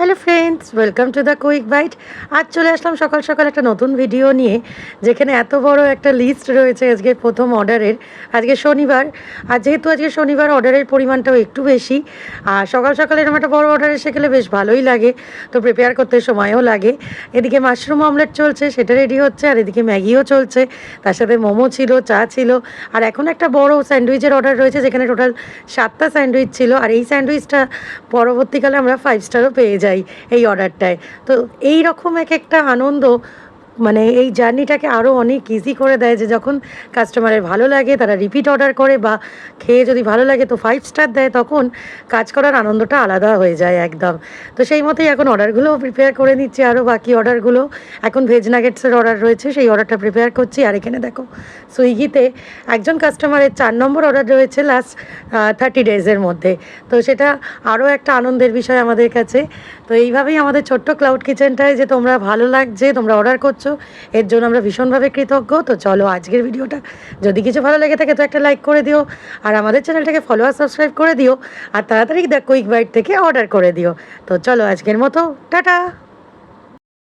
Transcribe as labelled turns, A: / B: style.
A: Hello friends, welcome to the quick bite. আজ চলে আসলাম সকাল সকাল একটা নতুন ভিডিও নিয়ে, যেখানে এত বড় একটা লিস্ট রয়েছে আজকে প্রথম অর্ডারের। আজকে শনিবার, আর যেহেতু আজকে শনিবার অর্ডারের পরিমাণটাও একটু বেশি, আর সকাল সকাল এরকম একটা বড় অর্ডার এসে গেলে বেশ ভালোই লাগে, তো প্রিপেয়ার করতে সময়ও লাগে। এদিকে মাশরুম অমলেট চলছে, সেটা রেডি হচ্ছে, আর এদিকে ম্যাগিও চলছে, তার সাথে মোমো ছিল, চা ছিল, আর এখন একটা বড় স্যান্ডউইচের অর্ডার রয়েছে, যেখানে টোটাল 7টা স্যান্ডউইচ ছিল, আর এই স্যান্ডউইচটা পরবর্তীকালে আমরা 5 স্টারও পেয়ে যাই এই অর্ডারটায়। তো এই রকম এক একটা আনন্দ, মানে এই জার্নিটাকে আরও অনেক ইজি করে দেয়, যে যখন কাস্টমারের ভালো লাগে তারা রিপিট অর্ডার করে, বা খেয়ে যদি ভালো লাগে তো 5 স্টার দেয়, তখন কাজ করার আনন্দটা আলাদা হয়ে যায় একদম। তো সেই মতোই এখন অর্ডারগুলোও প্রিপেয়ার করে নিচ্ছি, আরও বাকি অর্ডারগুলো। এখন ভেজ নাগেটসের অর্ডার রয়েছে, সেই অর্ডারটা প্রিপেয়ার করছি। আর এখানে দেখো, সুইগিতে একজন কাস্টমারের 4 নম্বর অর্ডার রয়েছে লাস্ট 30 ডেজের মধ্যে। তো সেটা আরও একটা আনন্দের বিষয় আমাদের কাছে। তো এইভাবেই আমাদের ছোট্ট ক্লাউড কিচেনটায় যে তোমরা ভালো লাগছে, তোমরা অর্ডার করছো, এর জন্য আমরা ভীষণভাবে কৃতজ্ঞ। তো চলো আজকের ভিডিওটা যদি কিছু ভালো লেগে থাকে তো একটা লাইক করে দিও, আর আমাদের চ্যানেলটাকে ফলো আর সাবস্ক্রাইব করে দিও, আর তাড়াতাড়ি দ্য কুইক বাইট থেকে অর্ডার করে দিও। তো চলো আজকের মতো টাটা।